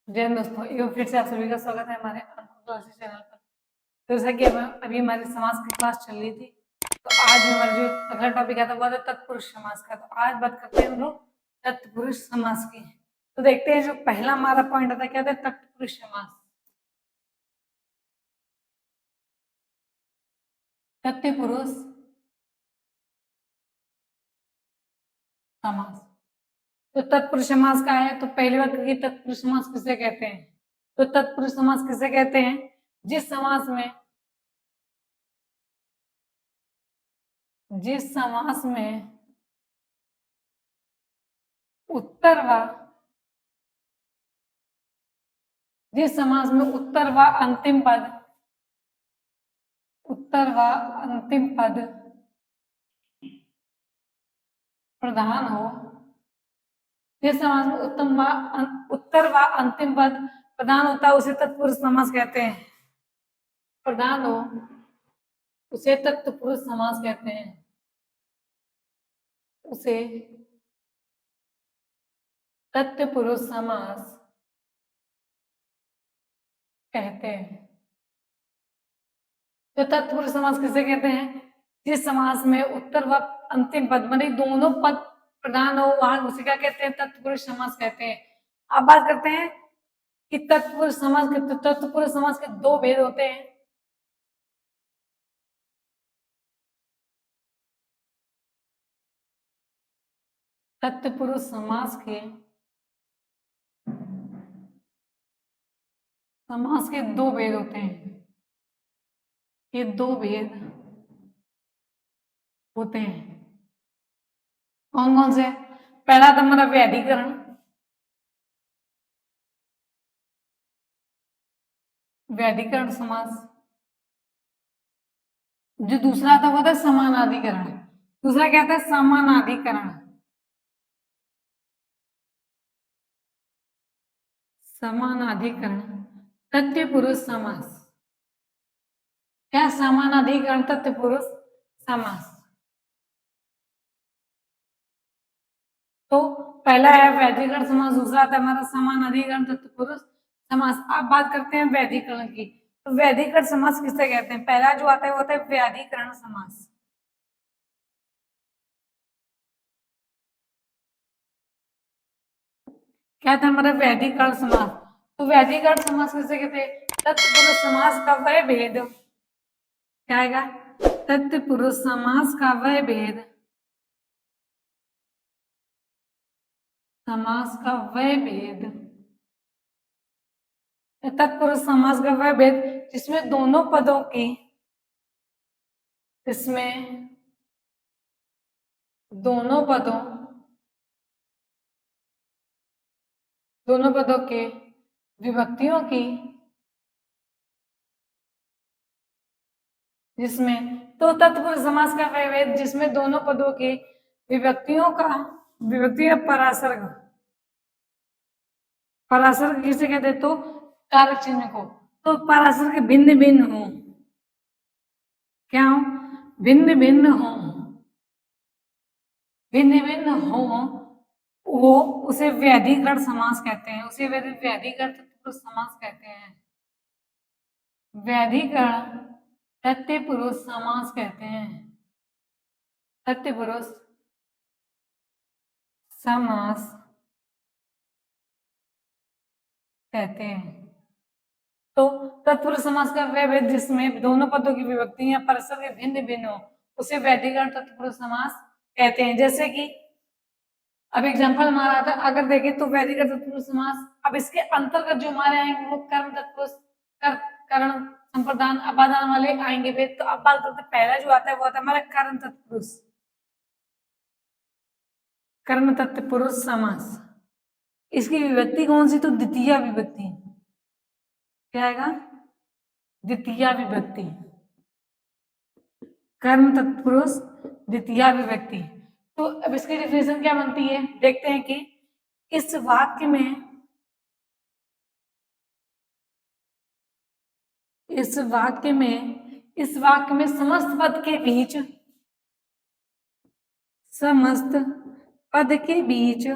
जय हिंद दोस्तों, एक बार फिर से आप सभी का स्वागत है हमारे अंकुर क्लासेस चैनल पर। तो जैसा कि अभी हमारी समाज की क्लास चल रही थी, तो आज हमारा जो अगला टॉपिक आता हुआ था तत्पुरुष समास का। तो आज बात करते हैं हम लोग तत्पुरुष समास की। तो देखते हैं जो पहला हमारा पॉइंट आता है, क्या था? तत्पुरुष समास। तत्पुरुष समास। तो तत्पुरुष समास का है, तो पहली बात की तत्पुरुष समास किसे कहते हैं? तो तत्पुरुष समास किसे कहते हैं? जिस समास में उत्तर व जिस समास में उत्तर व अंतिम पद प्रधान हो। जिस समास में उत्तर व अंतिम पद प्रधान होता है उसे तत्पुरुष समास कहते हैं। प्रधान हो उसे तत्पुरुष समास कहते हैं। उसे तत्पुरुष समास कहते हैं। तो तत्पुरुष समास किसे कहते हैं? जिस समास में उत्तर व अंतिम पद माने दोनों पद प्रधान हो, वहां उसे क्या कहते हैं? तत्पुरुष समास कहते हैं। अब बात करते हैं कि तत्पुरुष समास के दो भेद होते हैं। तत्पुरुष समास के दो भेद होते हैं। ये दो भेद होते हैं। कौन कौन से? पहला था हमारा व्याधिकरण। व्याधिकरण समास। जो दूसरा था वो था समानाधिकरण। दूसरा क्या था? समानाधिकरण। समानाधिकरण तत्पुरुष समास। क्या? समानाधिकरण तत्पुरुष समास। तो पहला है वैधिकरण समास, दूसरा था हमारा समानाधिकरण तत्पुरुष समास। अब बात करते हैं वैधिकरण की। तो वैधिकरण समास किसे कहते हैं? पहला जो आता है वो होता है व्याधिकरण समास। क्या था हमारा? वैधिकरण समास। तो वैधिकरण समास किसे कहते हैं? तत्पुरुष समास का वह भेद क्या आएगा? तत्पुरुष समास का वह भेद समास का वह भेद तत्पुरुष समास का वह भेद जिसमें दोनों पदों दोनों पदों के विभक्तियों की जिसमें तो तत्पुरुष समास का वह भेद जिसमें दोनों पदों के विभक्ति या परासर्ग किसे कहते? तो कारक चिन्ह को। तो परासर्ग भिन्न भिन्न हो। क्या हो? भिन्न भिन्न हो। भिन्न भिन्न हो वो उसे व्याधिकरण समास कहते हैं। उसे व्याधिकरण तत्पुरुष समास कहते हैं। व्याधिकरण तत्पुरुष समास कहते हैं। तत्पुरुष समास कहते हैं। तो तत्पुरुष समास का वह भेद जिसमें दोनों पदों की विभक्ति या परस्पर भिन्न भिन्न हो उसे व्याधिकरण तत्पुरुष समास कहते हैं। जैसे कि अब एग्जांपल हमारा था, अगर देखें तो व्याधिकरण तत्पुरुष समास। अब इसके अंतर्गत जो हमारे आएंगे वो कर्म तत्पुरुष कर्ण संप्रदान अपादान वाले आएंगे भेद। तो अब बात करते हैं, पहला जो आता है वो आता है हमारा कर्म तत्पुरुष समास। इसकी विभक्ति कौन सी? तो द्वितीय विभक्ति। क्या आएगा? द्वितीय विभक्ति। कर्म तत्पुरुष द्वितीय विभक्ति। तो अब इसकी डेफिनेशन क्या बनती है? देखते हैं कि इस वाक्य में समस्त पद के बीच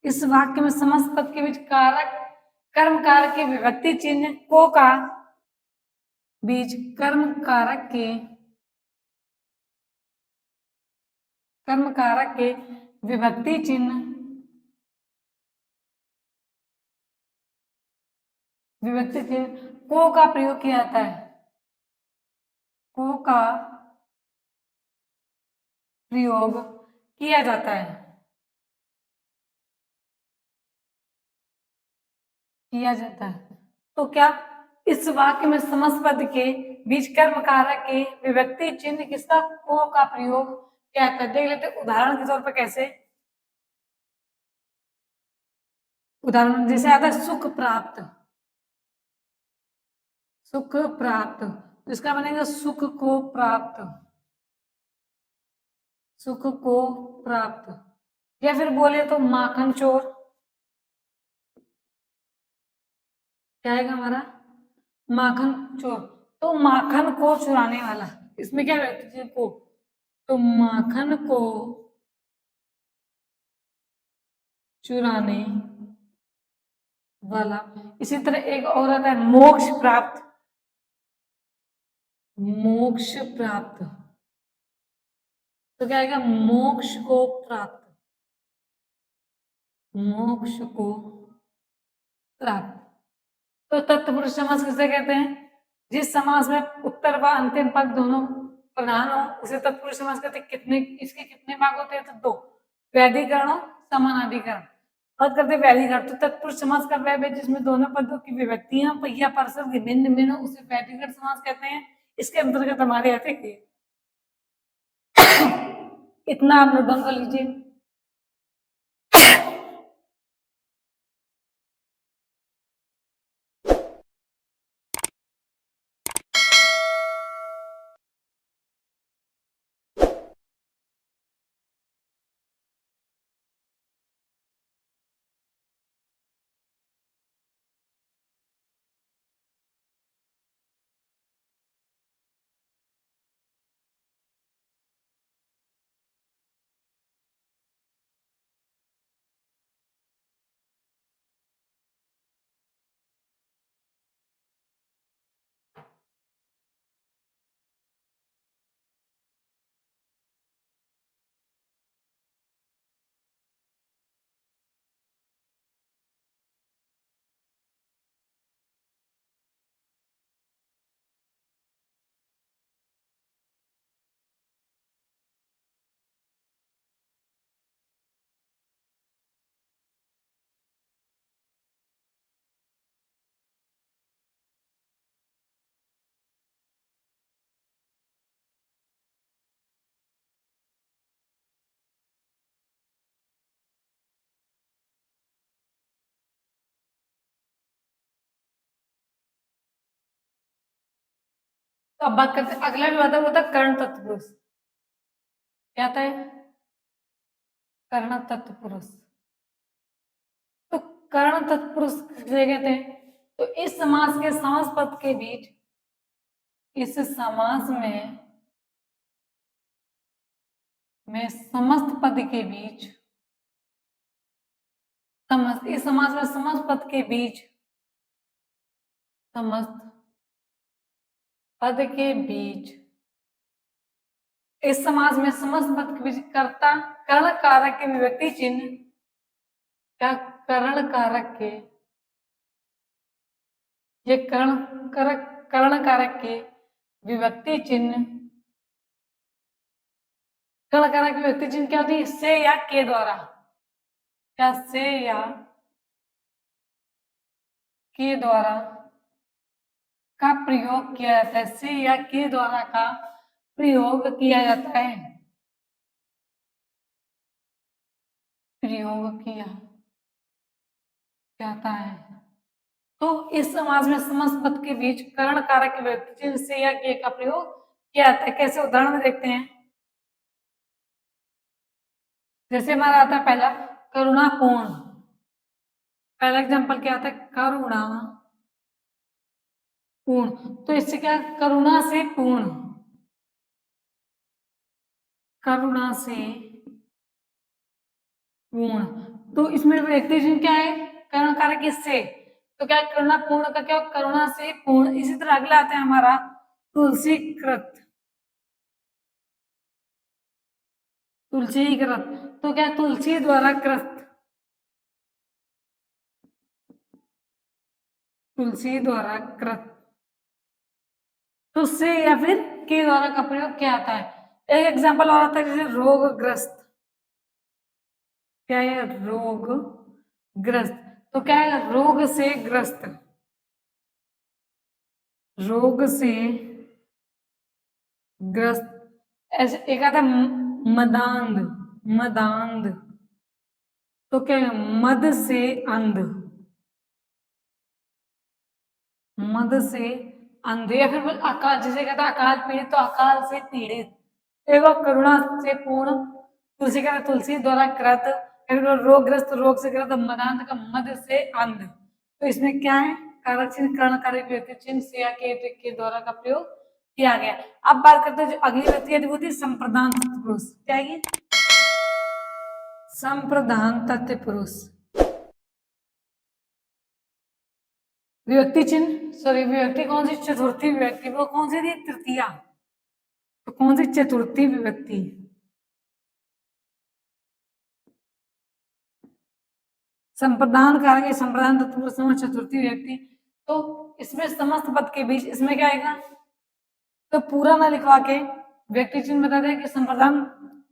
इस वाक्य में समस्त पद के बीच कारक कर्म कारक के विभक्ति चिन्ह को का बीच कर्म कारक के विभक्ति चिन्ह को का प्रयोग किया जाता है। को का प्रयोग किया जाता है। तो क्या इस वाक्य में समस्त पद के बीच कर्म कारक के विभक्ति चिन्ह किसका को का प्रयोग क्या कर देख लेते उदाहरण के तौर पर कैसे। उदाहरण जैसे आता है सुख प्राप्त तो इसका बनेगा सुख को प्राप्त या फिर बोले तो माखन चोर क्या आएगा हमारा माखन चोर। तो माखन को चुराने वाला इसमें क्या व्यक्ति को तो माखन को चुराने वाला। इसी तरह एक और आता है मोक्ष प्राप्त तो क्या आएगा मोक्ष को प्राप्त। तो तत्पुरुष समास किसे कहते हैं जिस समास में उत्तर व अंतिम पद दोनों प्रधान हो उसे तत्पुरुष समास कहते हैं। इसके कितने भाग होते हैं तो दो वैधिकरण और समानाधिकरण। बात करते हैं वैधिकरण तो तत्पुरुष समास का वह है जिसमें दोनों पदों की विभक्तियां पहिया परसर भिन्न भिन्न उसे वैधिकरण समास कहते हैं। इसके अंतर्गत हमारे आते हैं इतना आप नोट डाउन कर लीजिए। तो अब बात करते हैं अगला भी आता है कर्ण तत्पुरुष क्या आता है कर्ण तत्पुरुष। तो कर्ण तत्पुरुष किसे कहते हैं तो इस समास के समस्त पद के बीच इस समास में समस्त पद के बीच इस समास में समस्त पद के बीच इस समास में समस्त पद के बीच कर्ता कर्ण कारक के विभक्ति चिन्ह क्या कर्ण कारक के ये कर्ण कारक के विभक्ति चिन्ह कर्ण कारक की विभक्ति चिन्ह क्या होती है से या के द्वारा क्या से या के द्वारा का प्रयोग किया जाता है से या के द्वारा का प्रयोग किया जाता है तो इस समास में समस्त पद के बीच कर्ण कारक के विभक्ति चिन्ह से या के का प्रयोग किया जाता है। कैसे उदाहरण में देखते हैं जैसे हमारा आता है पहला करुणापूर्ण पहला एग्जांपल क्या आता है करुणा पूर्ण तो इससे क्या करुणा से पूर्ण तो इसमें व्यक्ति चिन्ह क्या है, करुणा कारक किससे, तो क्या करुणा पूर्ण का क्या, करुणा से पूर्ण। इसी तरह अगला आता है हमारा तुलसी कृत, तुलसी कृत, तो क्या तुलसी द्वारा कृत, तुलसी द्वारा कृत, तो से या फिर के द्वारा का प्रयोग क्या आता है। एक एग्जांपल और आता है जैसे रोगग्रस्त, क्या है रोग ग्रस्त, तो क्या है रोग से ग्रस्त, रोग से ग्रस्त। ऐसे एक आता है मदांध, मदांध, तो क्या है मद से अंध, मद से अंध, या फिर अकाल, जिसे कहता है अकाल पीड़ित, तो अकाल से पीड़ित। एवं करुणा से पूर्ण, तुलसी का तुलसी द्वारा कृत, या फिर रोगग्रस्त, रोग से ग्रस्त, मदांध का मद से अंध। तो इसमें क्या है, कारक चिन्ह कर्ण कारक व्यक्ति चिन्ह से या के द्वारा का प्रयोग किया गया। अब बात करते हैं जो अगली व्यक्ति है वो थी संप्रदान तत्पुरुष। क्या है ये? संप्रदान तत्पुरुष। विभक्ति चिन्ह, सॉरी विभक्ति कौन सी, चतुर्थी विभक्ति, वो कौन सी थी, तृतीया, तो कौन सी, चतुर्थी विभक्ति। संप्रदान कारक, संप्रदान तत्पुरुष चतुर्थी विभक्ति, तो इसमें समस्त पद के बीच इसमें क्या आएगा, तो पूरा ना लिखवा के व्यक्ति चिन्ह बता दें कि संप्रदान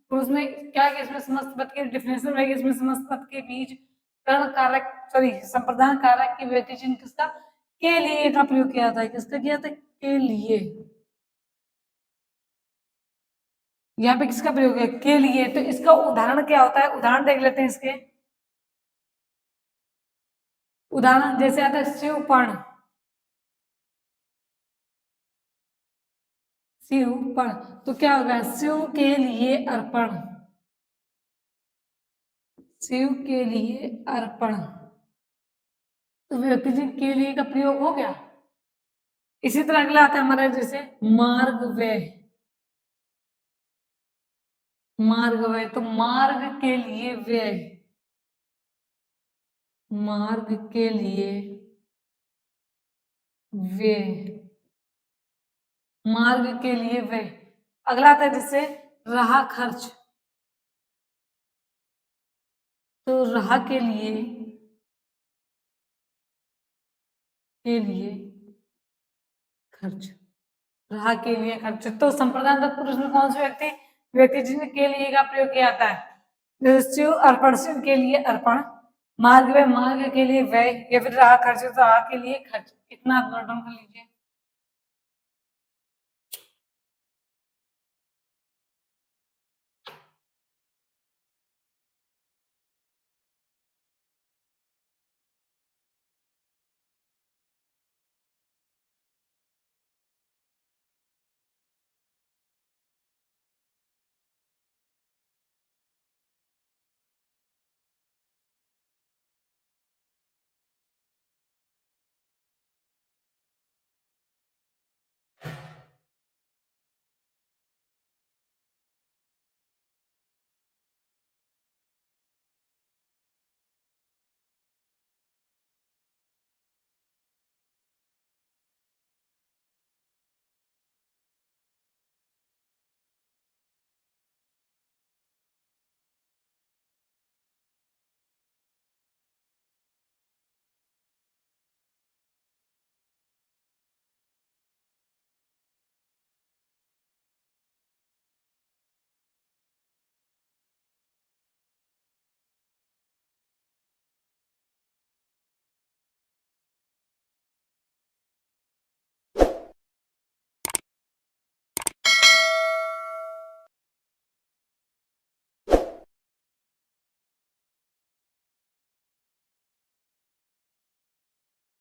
पुरुष में क्या है कि इसमें समस्त पद के डिफिनेशन रहेगी, इसमें समस्त पद के बीच कर्ण कारक, सॉरी संप्रदान कारक की व्यक्ति चिन्ह किसका, के लिए का प्रयोग किया था, किसका किया था, के लिए। यहाँ पे किसका प्रयोग है, के लिए। तो इसका उदाहरण क्या होता है, उदाहरण देख लेते हैं इसके। उदाहरण जैसे आता है शिवपर्ण, शिवपर्ण, तो क्या होगा, शिव के लिए अर्पण, शिव के लिए अर्पण, तो व्यक्ति चिन्ह के लिए का प्रयोग हो गया। इसी तरह अगला आता है हमारा जैसे मार्ग व्यय, मार्ग व्यय, तो मार्ग के लिए व्यय, मार्ग के लिए व्यय, मार्ग के लिए व्यय। अगला आता है जैसे रहा खर्च, तो रहा के लिए खर्च, रहा के लिए खर्च। तो संप्रदान तत्पुरुष में कौन से व्यक्ति, व्यक्ति जिन्हें के लिए का प्रयोग किया जाता है, जैसे शिव अर्पण, शिव के लिए अर्पण, मार्ग व्यय, मार्ग के लिए व्यय, या फिर रहा खर्च, तो रहा के लिए खर्च। इतना आप नोट डाउन कर लीजिए।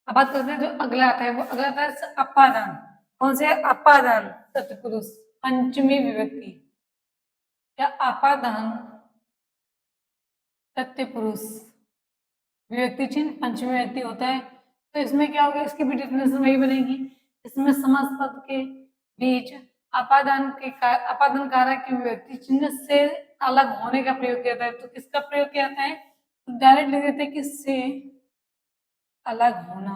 अब बात करते हैं जो अगला आता है, वो अगला आता है अपादान। कौन से, अपादान तत्पुरुष पंचमी विभक्ति, क्या अपादान तत्पुरुष विभक्ति चिन्ह पंचमी विभक्ति होता है। तो इसमें क्या होगा, इसकी भी डेफिनेशन वही बनेगी। इसमें समास पद के बीच अपादान के अपादान कारक की विभक्ति चिन्ह से अलग होने का प्रयोग किया जाता है। तो किसका प्रयोग किया जाता है, डायरेक्ट लिख देते हैं कि से अलग होना।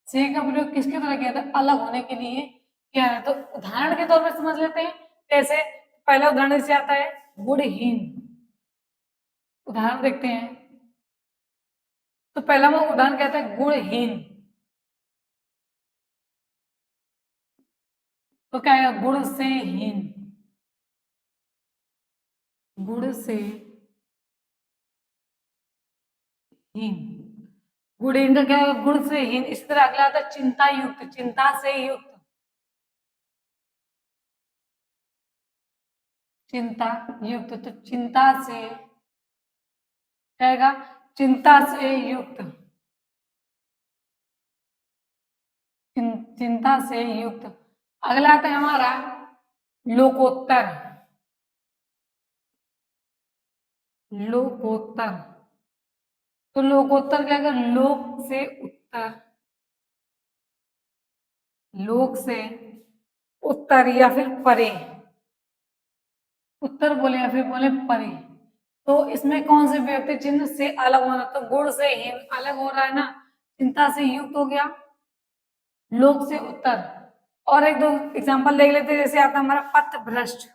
से का प्रयोग किसके द्वारा किया था? अलग होने के लिए किया है। तो उदाहरण के तौर पर समझ लेते हैं कैसे। पहला उदाहरण से आता है गुणहीन। उदाहरण देखते हैं। तो पहला वो उदाहरण कहता है गुणहीन। तो क्या है? गुण से हीन। गुण से हीन। गुणहीन का क्या है? गुण से हीन। इसी तरह अगला आता है चिंता युक्त। चिंता से युक्त। चिंता युक्त। तो चिंता से कहेगा चिंता से युक्त। चिंता से युक्त। अगला आता है हमारा लोकोत्तर। लोकोत्तर। तो लोकोत्तर क्या है? लोक से उत्तर। लोक से उत्तर या फिर परे। उत्तर बोले या फिर बोले परे। तो इसमें कौन से व्यक्ति चिन्ह से अलग होना? तो गुण से हीन अलग हो रहा है ना। चिंता से युक्त हो गया। लोक से उत्तर। और एक दो एग्जांपल देख लेते हैं। जैसे आता है हमारा पथ भ्रष्ट।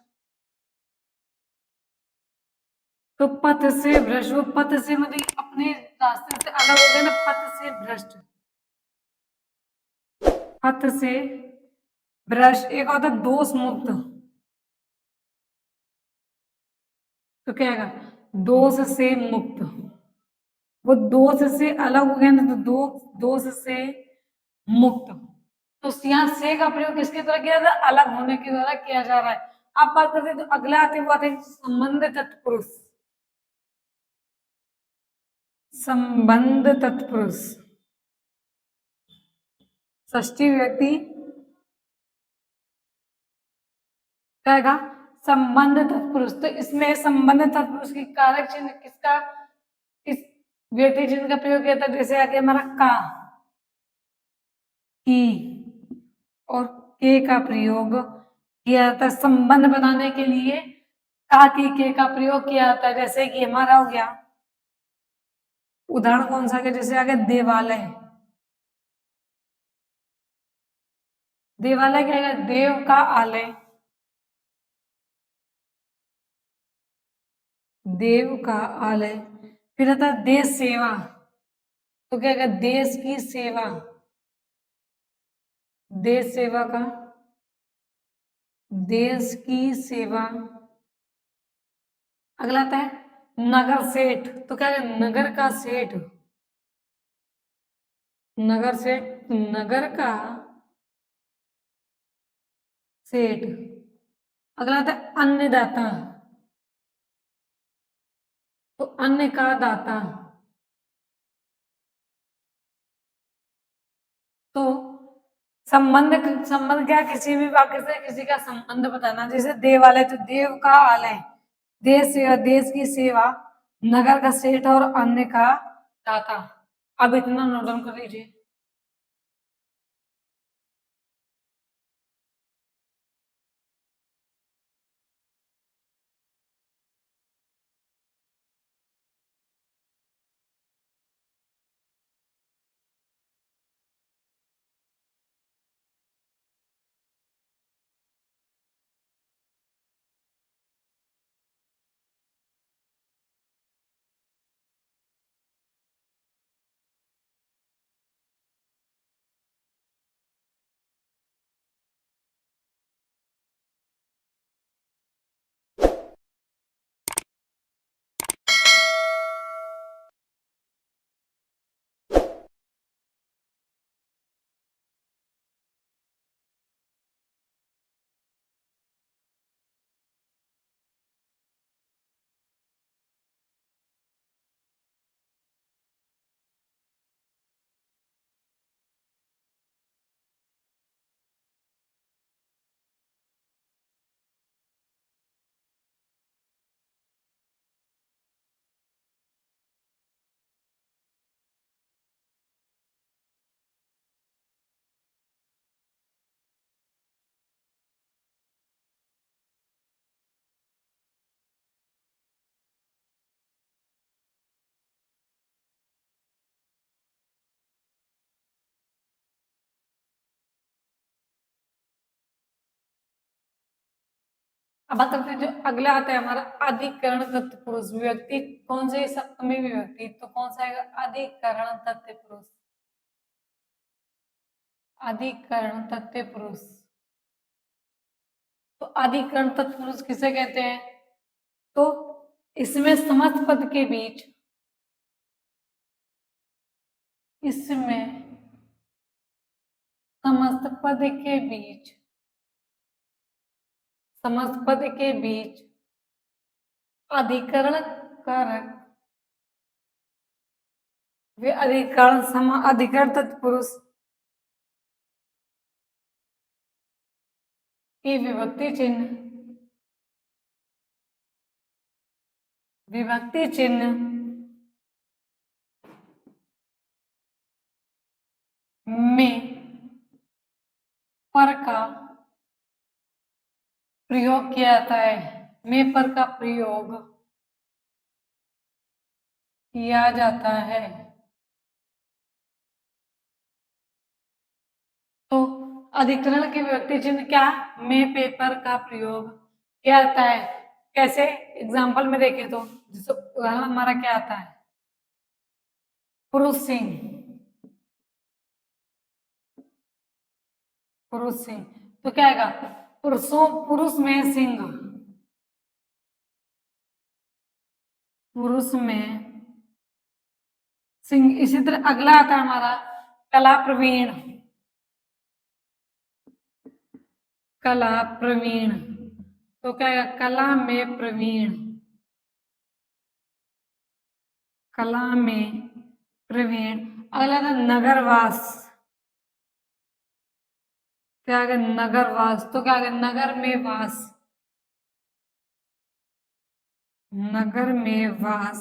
तो पथ से भ्रष्ट। वो पथ से मतलब अपने रास्ते से अलग हो गया ना। पथ से भ्रष्ट। पथ से भ्रष्ट। एक होता है दोष मुक्त। तो क्या आएगा? दोष से मुक्त। वो दोष से अलग हो गया ना। तो दोष से मुक्त। तो यहाँ से का प्रयोग किसके द्वारा किया जाता है? अलग होने के द्वारा किया जा रहा है। अब बात करते हैं। तो अगला आते वो आते हैं संबंध तत्पुरुष। संबंध तत्पुरुष। षष्ठी व्यक्ति कहेगा संबंध तत्पुरुष। तो इसमें संबंध तत्पुरुष की कारक चिन्ह किसका, किस व्यक्ति चिन्ह का प्रयोग किया था? जैसे आगे हमारा का, की और के का प्रयोग किया जाता है संबंध बनाने के लिए। का की के का प्रयोग किया जाता है। जैसे कि हमारा हो गया उदाहरण कौन सा है? जैसे आगे देवालय। देवालय क्या है? देव का आलय। देव का आलय। फिर आता है देश सेवा। तो क्या है? देश की सेवा। देश सेवा का, देश की सेवा। अगला आता है नगर सेठ। तो क्या है? नगर का सेठ। नगर सेठ, नगर का सेठ। अगला आता है अन्नदाता। तो अन्न का दाता। तो संबंध, संबंध क्या? किसी भी वाक्य से किसी का संबंध बताना। जैसे देवालय तो देव का आलय। देश सेवा देश की सेवा। नगर का सेठ और अन्न का दाता। अब इतना नोट डाउन कर लीजिए। अब बात करते हैं जो अगला आता है हमारा अधिकरण तत्पुरुष विभक्ति। कौन से सप्तमी विभक्ति, तो कौन सा है अधिकरण तत्पुरुष। अधिकरण तत्पुरुष, तो अधिकरण तत्पुरुष किसे कहते हैं, तो इसमें समस्त पद के बीच, इसमें समस्त पद के बीच, समस्त पद के बीच अधिकरण कारक वे अधिकरण अधिकरण तत्पुरुष की विभक्ति चिन्ह, विभक्ति चिन्ह में पर का प्रयोग किया जाता है, में पर का प्रयोग किया जाता है। तो अधिकरण की विभक्ति चिन्ह क्या, में पेपर का प्रयोग किया जाता है। कैसे, एग्जाम्पल में देखें तो जैसे उदाहरण हमारा क्या आता है, पुरुष सिंह, पुरुष सिंह, तो क्या आएगा, पुरुषों, पुरुष में सिंह, पुरुष में सिंह। इसी तरह अगला आता है हमारा कला प्रवीण, कला प्रवीण, तो क्या है, कला में प्रवीण, कला में प्रवीण। अगला था नगरवास, क्या है, नगरवास, तो क्या है, नगर में वास, नगर में वास।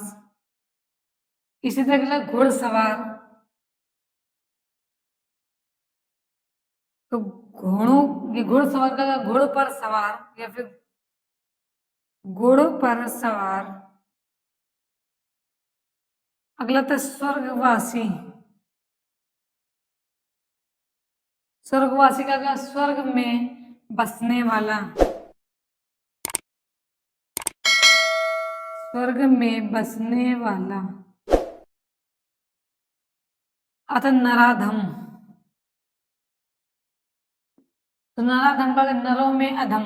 इसी तरह घुड़सवार, तो घोड़ों, ये घुड़सवार का घोड़ों पर सवार या फिर घोड़ों पर सवार। अगला था स्वर्गवासी, स्वर्गवासी का स्वर्ग में बसने वाला, स्वर्ग में बसने वाला। आता नराधम, तो नराधम का नरों में अधम,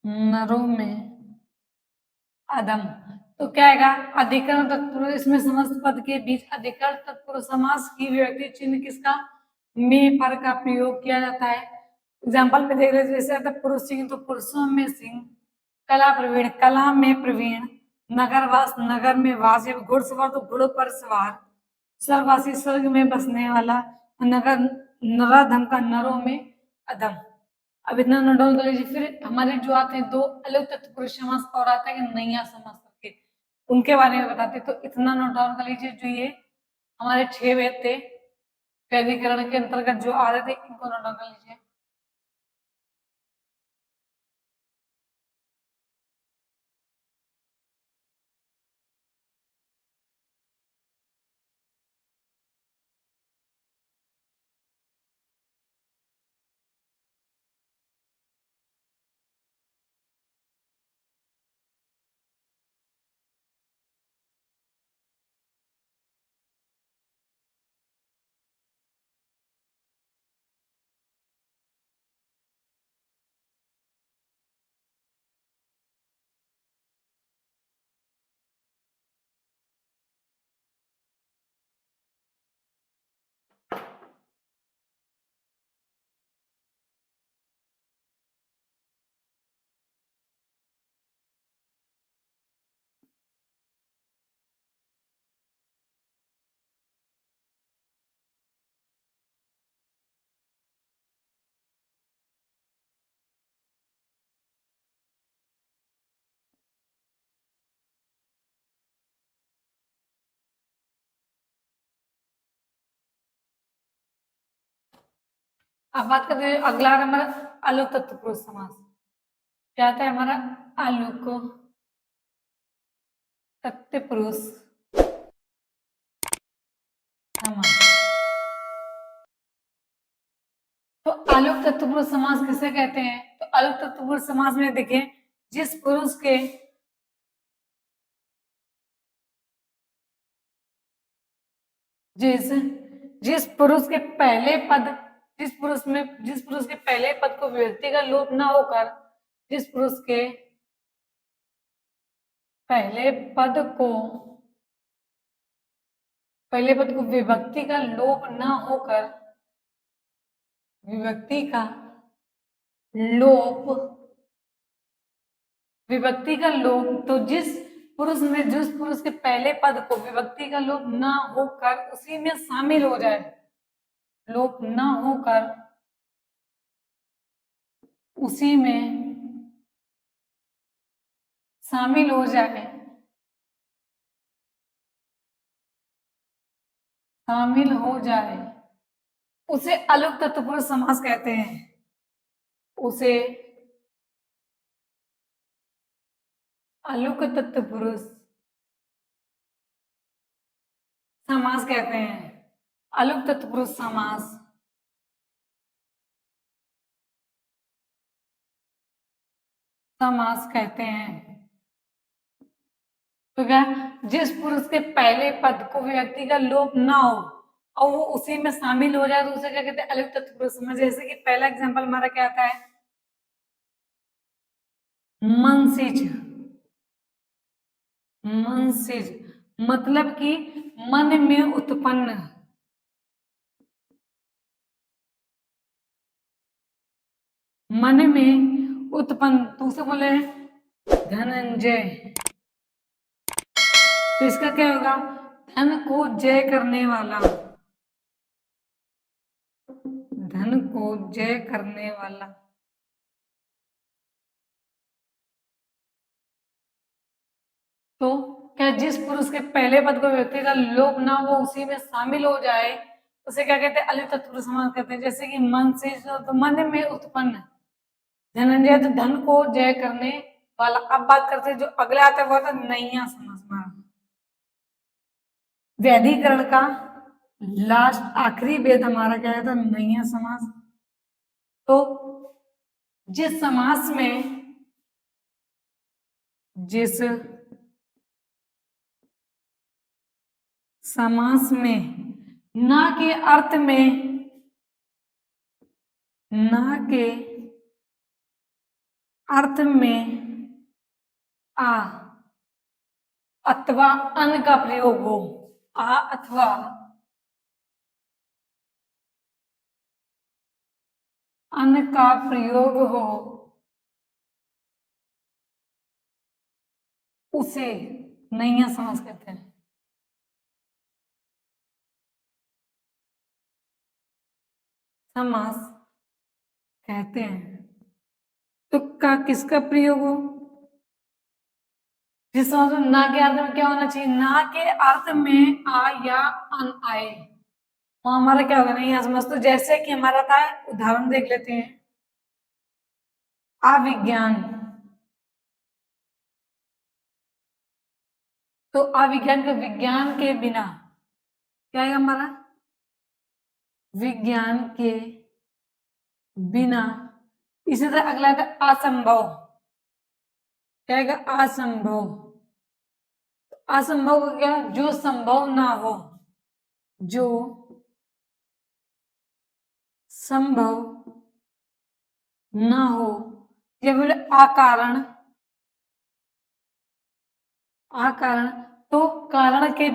नरों में अधम। तो क्या आएगा, अधिकरण तत्पुरुष, इसमें समस्त पद के बीच अधिकरण तत्पुरुष समास की विभक्ति चिन्ह किसका, में पर का प्रयोग किया जाता है। एग्जाम्पल में देख रहे जैसे आता पुरुष सिंह, तो पुरुषों में सिंह, कला प्रवीण, कला में प्रवीण, नगरवास, नगर में वास, घुड़सवार तो घोड़ों पर सवार, स्वर्गवासी स्वर्ग में बसने वाला, नगर नराधम का नरों में अधम। अब इतना नोट डाउन कर लीजिए। फिर हमारे जो आते हैं दो अलग तत्पुरुष समास और आता है कि नैया समास करके, उनके बारे में बताते, तो इतना नोट डाउन कर लीजिए। जो ये हमारे 6 वेद थे वैदिकरण के अंतर्गत जो आ रहे थे, इनको नोट डाउन कर लीजिए। अब बात करते हैं अगला हमारा आलोक तत्पुरुष समास। क्या आता है हमारा आलोक तत्पुरुष समास। तो आलोक तत्पुरुष समास किसे कहते हैं? तो आलोक तत्पुरुष समास में देखें, जिस पुरुष के जिस जिस पुरुष के पहले पद जिस पुरुष के पहले पद को विभक्ति का लोप ना होकर जिस पुरुष के पहले पद को विभक्ति का लोप ना होकर विभक्ति का लोप तो जिस पुरुष के पहले पद को विभक्ति का लोप ना होकर उसी में शामिल हो जाए, लोप ना होकर उसी में शामिल हो जाए, उसे आलोक तत्पुरुष समास कहते हैं। उसे आलोक तत्पुरुष समास कहते हैं। आलोक तत्पुरुष समास कहते हैं। तो क्या, जिस पुरुष के पहले पद को विभक्ति का लोप ना हो और वो उसी में शामिल हो जाए तो उसे क्या कहते हैं? आलोक तत्पुरुष समास। जैसे कि पहला एग्जांपल हमारा क्या आता है? मनसिज मतलब कि मन में उत्पन्न, तो उसे बोले धनंजय। तो इसका क्या होगा? धन को जय करने वाला, धन को जय करने वाला। तो क्या, जिस पुरुष के पहले पद को व्यक्ति का लोप ना वो उसी में शामिल हो जाए उसे क्या कहते हैं? आलोक तत्पुरुष समास कहते हैं। जैसे कि मन से, तो मन में उत्पन्न, धनंजय तो धन को जय करने वाला। अब बात करते हैं जो अगला आता है वो आता है नैया समास। वैधिकरण का लास्ट आखिरी वेद हमारा क्या था? नैया समास। तो जिस समास में ना के अर्थ में आ अथवा अन का प्रयोग हो, आ अथवा अन का प्रयोग हो उसे नैया समास कहते हैं। समास कहते हैं। तो का किसका प्रयोग हो? जिस समास में ना के अर्थ में क्या होना चाहिए? ना के अर्थ में आ या अन आए, तो हमारा क्या होगा? नहीं समझ। तो जैसे कि हमारा था, उदाहरण देख लेते हैं। अविज्ञान, तो अविज्ञान के विज्ञान के बिना क्या है हमारा? विज्ञान के बिना। इसी तरह अगला था असंभव, क्या है? असंभव। असंभव का क्या? जो संभव ना हो, जो संभव ना हो। या फिर अकारण, तो कारण के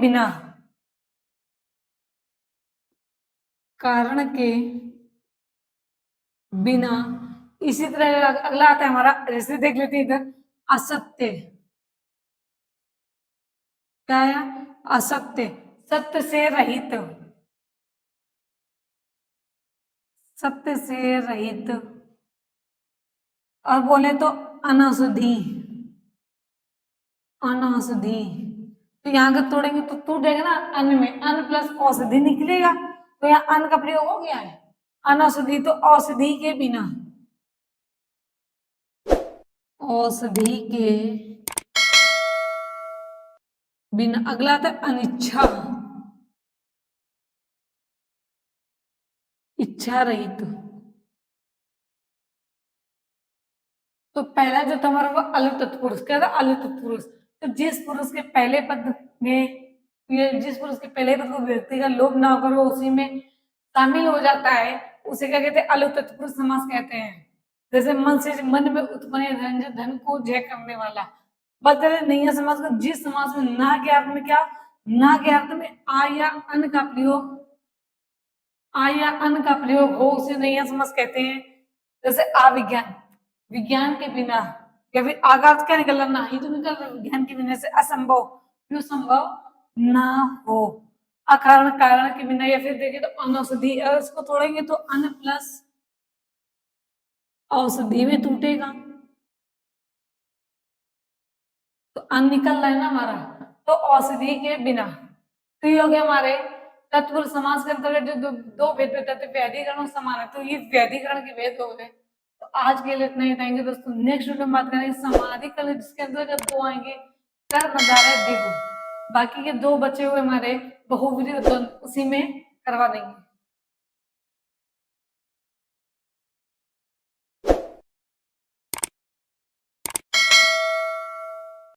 बिना, इसी तरह अगला आता है हमारा, जैसे देख लेते हैं इधर, असत्य, क्या है? असत्य, सत्य से रहित, और बोले तो अनौषधि, तो यहाँ अगर तोड़ेंगे तो टूट जाएगा ना, अन्न में अन्न प्लस औषधि निकलेगा, तो यहाँ अन्न का प्रयोग हो गया है। अनौषधि, तो औषधि के बिना, अगला आता है अनिच्छा, इच्छा रहित, तो पहला जो था हमारा वो अलग तत्पुरुष, क्या था? अलग तत्पुरुष। तो जिस पुरुष के पहले पद में, जिस पुरुष के पहले पद को व्यक्ति का लोभ ना होकर वो उसी में शामिल हो जाता है, उसे क्या कहते हैं? अलग तत्पुरुष समास कहते हैं। जैसे मन से, मन में उत्पन्न या धन, धन को जय करने वाला। बात करें नैया समास को, जिस समास में ना के अर्थ में क्या, ना के अर्थ में आ या अन का प्रयोग, आ या अन का प्रयोग हो, उसे नैया समास कहते हैं। जैसे अविज्ञान, विज्ञान के बिना, या फिर आगाज क्या निकल रहा? ना ही तो निकल रहा, विज्ञान के बिना से असंभव, क्यों संभव ना हो, अकारण कारण के बिना, या फिर देखें तो अनौषधि, अगर इसको तोड़ेंगे तो अन प्लस औषधि में टूटेगा, तो अन निकल रहा है ना हमारा, तो औषधि के बिना। तो ये हो गया हमारे तत्पुरुष समास के अंतर्गत जो दो भेद बताते, व्याधिकरण और समान है, तो ये व्याधिकरण के भेद हो गए। तो आज के लिए इतना ही रहेंगे दोस्तों। नेक्स्ट वीडियो में बात करेंगे समाधिकरण, जिसके अंतर्गत दो आएंगे कर, नजारे, दिगु। बाकी के दो बचे हुए हमारे बहुव्रीहि, उसी में करवा देंगे।